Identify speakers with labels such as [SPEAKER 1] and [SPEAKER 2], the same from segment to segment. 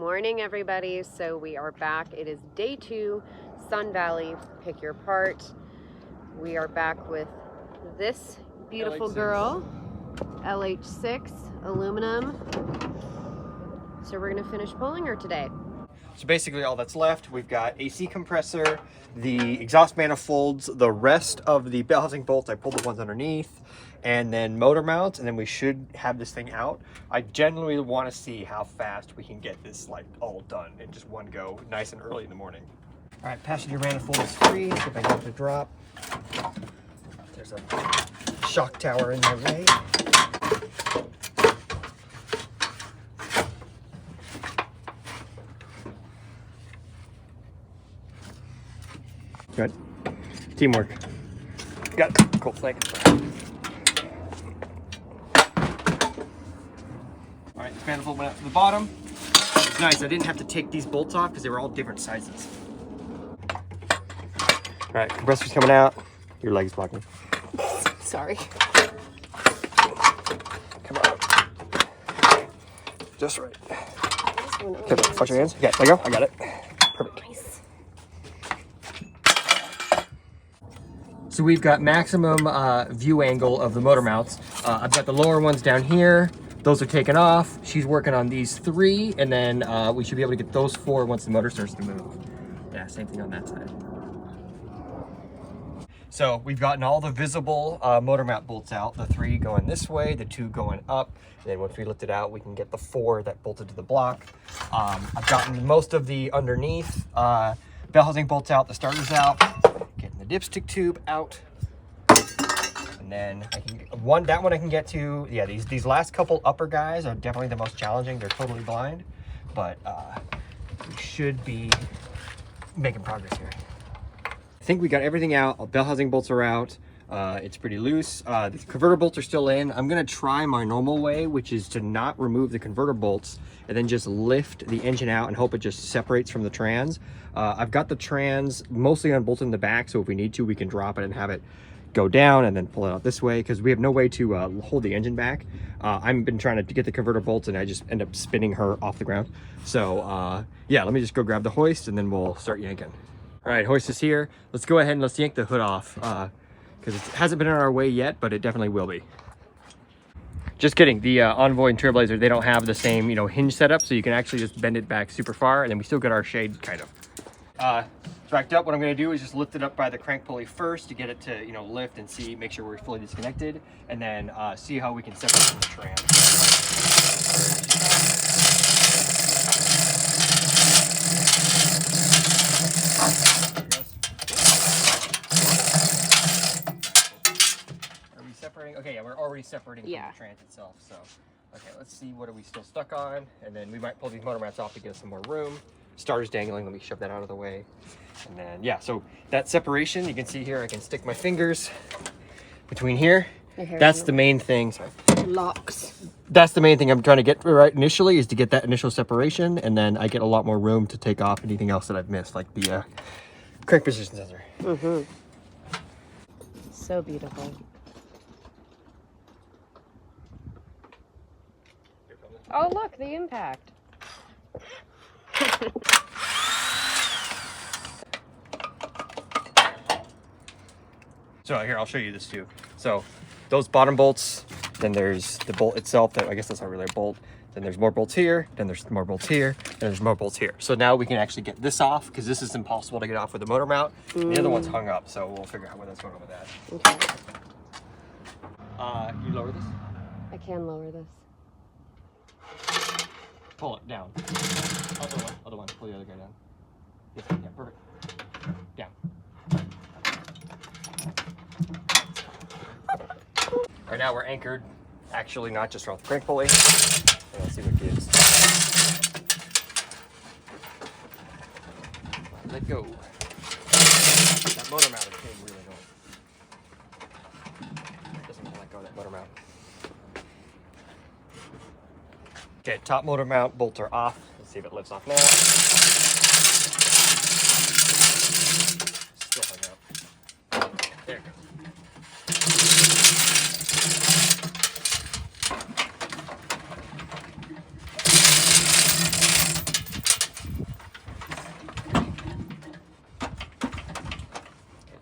[SPEAKER 1] morning, everybody. So we are back. It is day 2, Sun Valley, pick your part. We are back with this beautiful girl, LH6 aluminum. So we're gonna finish pulling her today.
[SPEAKER 2] So basically all that's left, we've got AC compressor, the exhaust manifolds, the rest of the bell housing bolts, I pulled the ones underneath, and then motor mounts, and then we should have this thing out. I genuinely want to see how fast we can get this like all done in just one go, nice and early in the morning. All right, passenger manifold is free, see if I get it to drop. There's a shock tower in my way. Good. Teamwork. Got it. Cool. Thanks. All right, this manifold went out to the bottom. It's nice. I didn't have to take these bolts off because they were all different sizes. All right, compressor's coming out. Your leg's blocking.
[SPEAKER 1] Sorry.
[SPEAKER 2] Come on. Just right. Okay, watch your hands. Okay, there you go. I got it. Perfect. So we've got maximum view angle of the motor mounts. I've got the lower ones down here. Those are taken off. She's working on these 3, and then we should be able to get those 4 once the motor starts to move. Yeah, same thing on that side. So we've gotten all the visible motor mount bolts out. The 3 going this way, the 2 going up. And then once we lift it out, we can get the 4 that bolted to the block. I've gotten most of the underneath bell housing bolts out, the starters out. Getting the dipstick tube out, and then I can that one I can get to. Yeah, these last couple upper guys are definitely the most challenging. They're totally blind, but we should be making progress here. I think we got everything out. Bell housing bolts are out. It's pretty loose. The converter bolts are still in. I'm gonna try my normal way, which is to not remove the converter bolts and then just lift the engine out and hope it just separates from the trans. I've got the trans mostly unbolted in the back, so if we need to, we can drop it and have it go down and then pull it out this way, because we have no way to hold the engine back. I've been trying to get the converter bolts and I just end up spinning her off the ground. So yeah, let me just go grab the hoist and then we'll start yanking. All right, hoist is here. Let's go ahead and let's yank the hood off, because it hasn't been on our way yet, but it definitely will be. Just kidding, the Envoy and Trailblazer, they don't have the same, hinge setup, so you can actually just bend it back super far, and then we still get our shade, kind of. Backed up, what I'm gonna do is just lift it up by the crank pulley first to get it to, lift and see, make sure we're fully disconnected, and then see how we can separate from the trans. Okay, yeah, we're already separating from the trans itself, so. Okay, let's see, what are we still stuck on? And then we might pull these motor mounts off to get us some more room. Starter's dangling, let me shove that out of the way. And then, yeah, so that separation, you can see here, I can stick my fingers between here. That's the main thing, sorry.
[SPEAKER 1] Locks.
[SPEAKER 2] That's the main thing I'm trying to get right initially, is to get that initial separation, and then I get a lot more room to take off anything else that I've missed, like the crank position sensor.
[SPEAKER 1] Mm-hmm. So beautiful. Oh, look, the impact.
[SPEAKER 2] So here, I'll show you this too. So those bottom bolts, then there's the bolt itself, that I guess that's not really a bolt. Then there's more bolts here, then there's more bolts here, and there's more bolts here. So now we can actually get this off, because this is impossible to get off with the motor mount. The other one's hung up, so we'll figure out what's going on with that.
[SPEAKER 1] Okay.
[SPEAKER 2] You lower this?
[SPEAKER 1] I can lower this.
[SPEAKER 2] Pull it down. Other one. Pull the other guy down. Yes, yeah, perfect. Down. Right now we're anchored. Actually, not just off the crank pulley. And let's see what it gives. Let go. That motor mount is getting really low. Doesn't want to let go of that motor mount. Okay, top motor mount bolts are off. Let's see if it lifts off now. Still hung up. There it goes.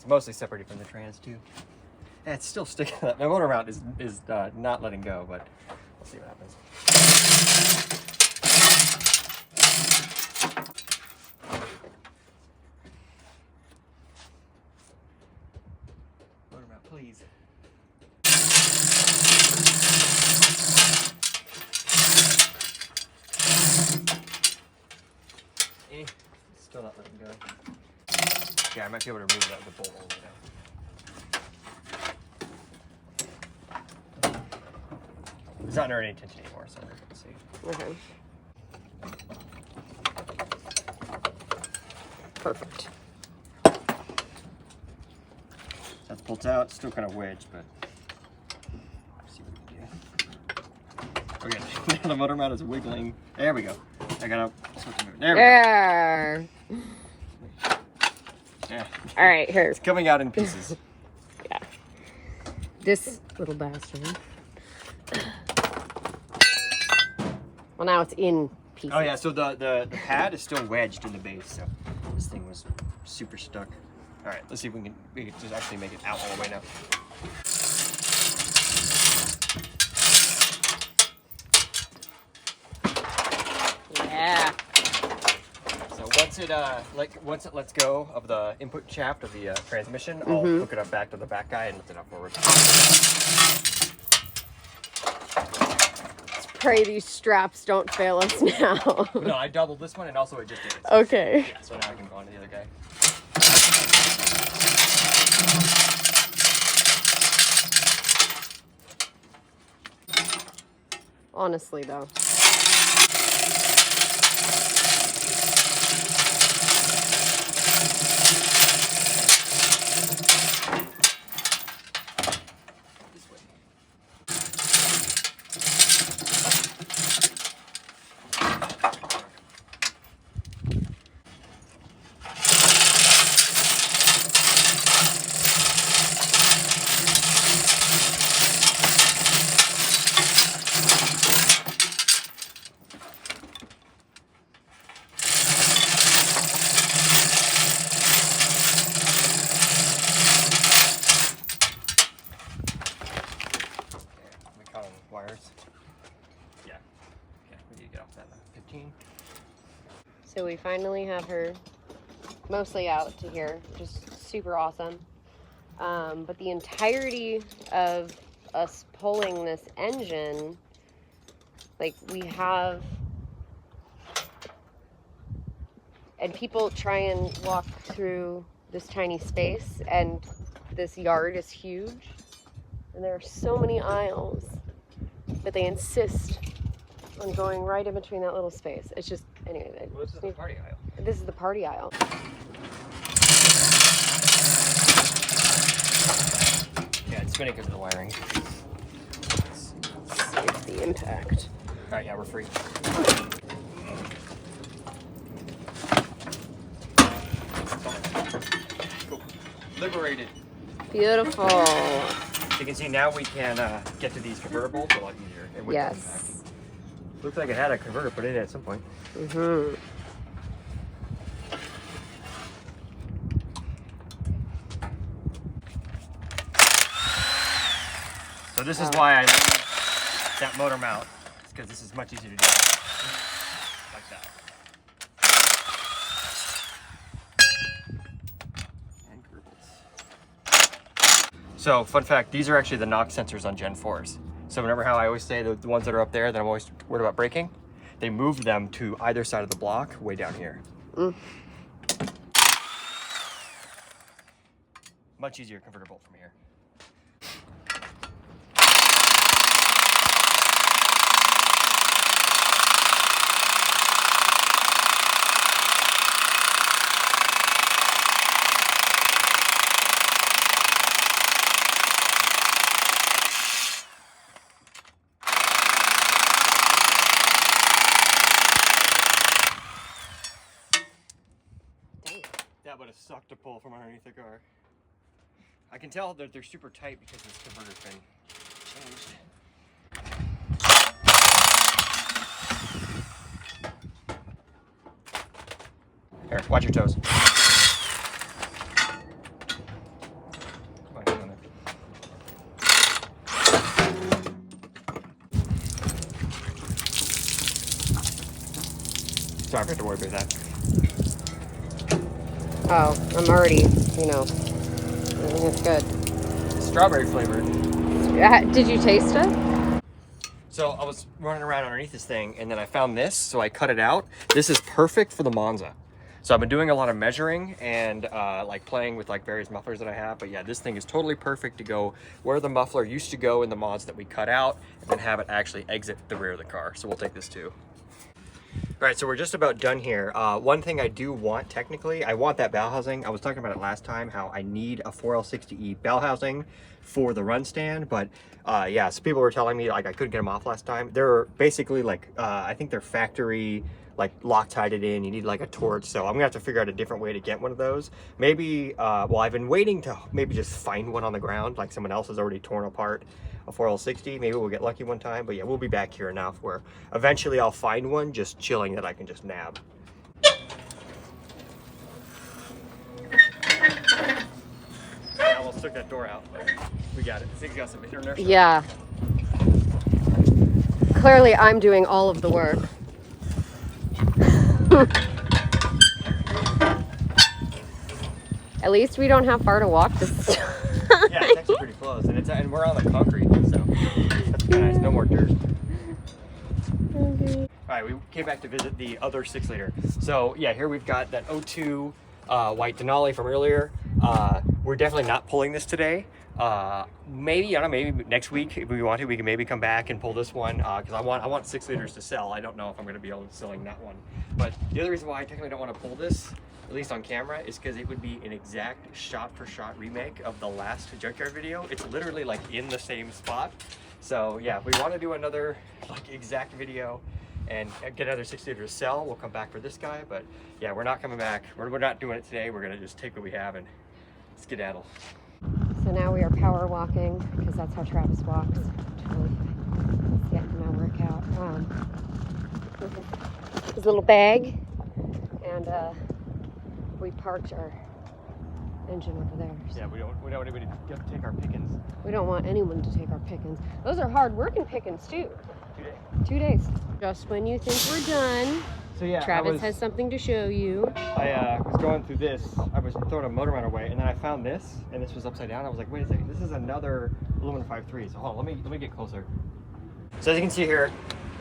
[SPEAKER 2] It's mostly separated from the trans too. And it's still sticking. My motor mount is not letting go, but we'll see what happens. Motor mount, please. Still not letting go. Yeah, I might be able to remove that with the bolt all the way down. It's not under any tension anymore, so let's see.
[SPEAKER 1] Okay. Perfect.
[SPEAKER 2] That bolts out, still kind of wedged, but let's see what we can do. Okay, now the motor mount is wiggling. There we go. I gotta switch the motor. There we go. Yeah.
[SPEAKER 1] All right, here.
[SPEAKER 2] It's coming out in pieces.
[SPEAKER 1] Yeah. This little bastard. Well, now it's in pieces.
[SPEAKER 2] Oh yeah, so the pad is still wedged in the base, so this thing was super stuck. All right, let's see if we can just actually make it out all the way now.
[SPEAKER 1] Yeah.
[SPEAKER 2] So once it lets go of the input shaft of the transmission, I'll hook it up back to the back guy and lift it up forward.
[SPEAKER 1] Let's pray these straps don't fail us now.
[SPEAKER 2] No, I doubled this one and also it just did it.
[SPEAKER 1] Okay.
[SPEAKER 2] Yeah, so now I can go on to the other guy.
[SPEAKER 1] Honestly, though.
[SPEAKER 2] Wires. Yeah. Okay, we need to get off that 15.
[SPEAKER 1] So we finally have her mostly out to here, which is super awesome. But the entirety of us pulling this engine, like we have, and people try and walk through this tiny space, and this yard is huge, and there are so many aisles. But they insist on going right in between that little space. It's just, anyway.
[SPEAKER 2] Well, this is the party aisle.
[SPEAKER 1] This is the party aisle.
[SPEAKER 2] Yeah, it's spinning because of the wiring.
[SPEAKER 1] Save the impact.
[SPEAKER 2] All right, yeah, we're free. Cool. Liberated.
[SPEAKER 1] Beautiful.
[SPEAKER 2] So you can see now we can get to these convertibles a lot easier.
[SPEAKER 1] Yes.
[SPEAKER 2] Looks like it had a converter put in it at some point.
[SPEAKER 1] Mm-hmm.
[SPEAKER 2] So this is why I leave that motor mount. It's because this is much easier to do. Like that. And convertibles. So, fun fact, these are actually the knock sensors on Gen 4s. So remember how I always say the ones that are up there that I'm always worried about breaking? They moved them to either side of the block, way down here. Much easier convertible from here. That would have sucked to pull from underneath the car. I can tell that they're super tight because this converter's been changed. Here, watch your toes. so I don't have to worry about that.
[SPEAKER 1] Oh, I'm already, you know, it's good.
[SPEAKER 2] Strawberry flavored.
[SPEAKER 1] Did you taste it?
[SPEAKER 2] So I was running around underneath this thing and then I found this, so I cut it out. This is perfect for the Monza. So I've been doing a lot of measuring and like playing with like various mufflers that I have. But yeah, this thing is totally perfect to go where the muffler used to go in the mods that we cut out and then have it actually exit the rear of the car. So we'll take this too. All right, so we're just about done here. One thing I do want, technically, I want that bell housing. I was talking about it last time, how I need a 4L60E bell housing for the run stand, but yeah, so people were telling me like I couldn't get them off last time. They're basically like, I think they're factory, like Loctited in, you need like a torch, so I'm gonna have to figure out a different way to get one of those. Maybe, well, I've been waiting to maybe just find one on the ground, like someone else has already torn apart a 4L60. Maybe we'll get lucky one time, but yeah, we'll be back here enough where eventually I'll find one just chilling that I can just nab. I almost took that door out, but we got it. I think we got some inertia.
[SPEAKER 1] Yeah. Clearly I'm doing all of the work. At least we don't have far to walk this.
[SPEAKER 2] Yeah, it's actually pretty close, and we're on the concrete, so that's kind of nice. No more dirt.
[SPEAKER 1] Okay.
[SPEAKER 2] All right, we came back to visit the other 6-liter. So yeah, here we've got that 02 white Denali from earlier. We're definitely not pulling this today. Maybe, I don't know, maybe next week if we want to, we can maybe come back and pull this one because I want 6 liters to sell. I don't know if I'm going to be able to selling that one. But the other reason why I technically don't want to pull this, at least on camera, is because it would be an exact shot-for-shot remake of the last Junkyard video. It's literally like in the same spot. So yeah, if we want to do another like exact video and get another 6 liters to sell, we'll come back for this guy. But yeah, we're not coming back. We're not doing it today. We're gonna just take what we have and skedaddle.
[SPEAKER 1] So now we are power walking because that's how Travis walks. Let's get my workout. His little bag, and we parked our engine over there. So
[SPEAKER 2] Yeah, we don't want anybody to take our pickings.
[SPEAKER 1] we don't want anyone to take our pickings. Those are hard working pickings too.
[SPEAKER 2] 2 days.
[SPEAKER 1] 2 days. Just when you think we're done,
[SPEAKER 2] So yeah,
[SPEAKER 1] Travis has something to show you.
[SPEAKER 2] I was going through this. I was throwing a motor mount away, and then I found this, and this was upside down. I was like, wait a second, this is another aluminum 5.3. So hold on, let me get closer. So as you can see here,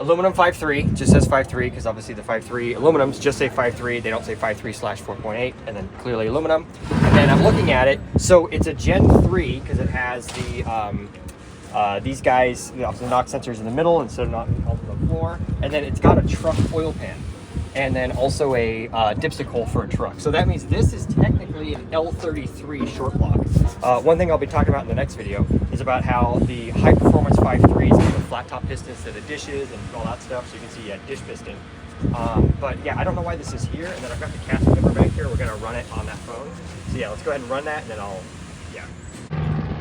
[SPEAKER 2] aluminum 5.3, just says 5.3 because obviously the 5.3 aluminums just say 5.3. They don't say 5.3/4.8, and then clearly aluminum. And then I'm looking at it, so it's a Gen 3 because it has the these guys, the knock sensors in the middle instead of not on the floor, and then it's got a truck oil pan, and then also a dipstick hole for a truck. So that means this is technically an L33 short block. One thing I'll be talking about in the next video is about how the high performance 5.3s have the flat top pistons to the dishes and all that stuff. So you can see, yeah, dish piston. But yeah, I don't know why this is here, and then I've got the cast member back here. We're gonna run it on that phone. So yeah, let's go ahead and run that, and then yeah.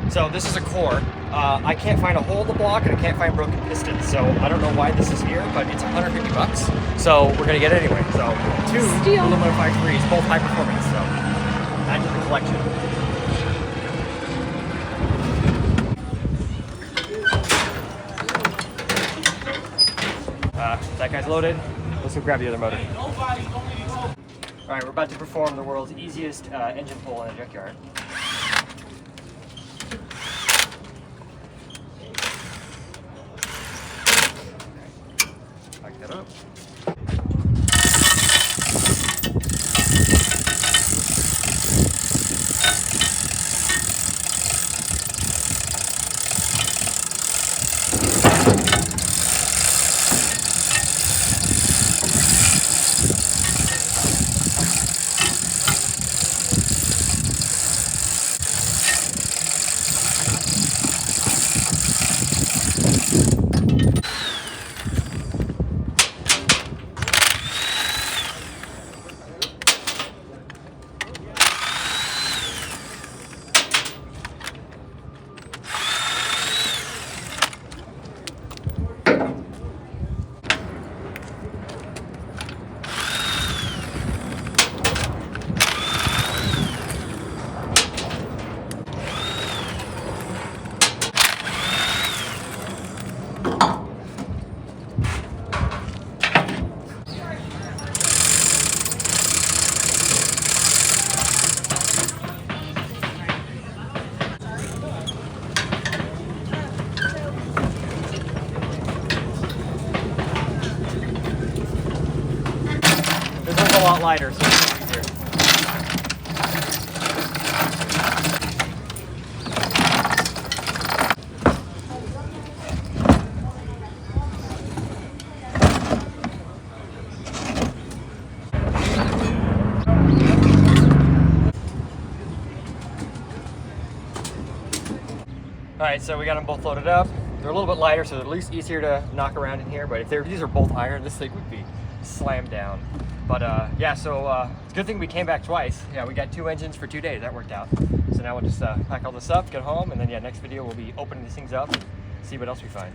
[SPEAKER 2] So this is a core. I can't find a hole in the block, and I can't find broken pistons. So I don't know why this is here, but it's 150 bucks. So we're gonna get it anyway. So 2
[SPEAKER 1] Steal.
[SPEAKER 2] aluminum 5.3s, both high performance. So add to the collection. That guy's loaded. Let's go grab the other motor. All right, we're about to perform the world's easiest engine pull in a junkyard. Back that up. This one's a lot lighter, so it's easier. All right, so we got them both loaded up. They're a little bit lighter, so they're at least easier to knock around in here. But if these are both iron, this thing would be slammed down. But yeah, so it's a good thing we came back twice. Yeah, we got 2 engines for 2 days. That worked out. So now we'll just pack all this up, get home, and then yeah, next video we'll be opening these things up and see what else we find.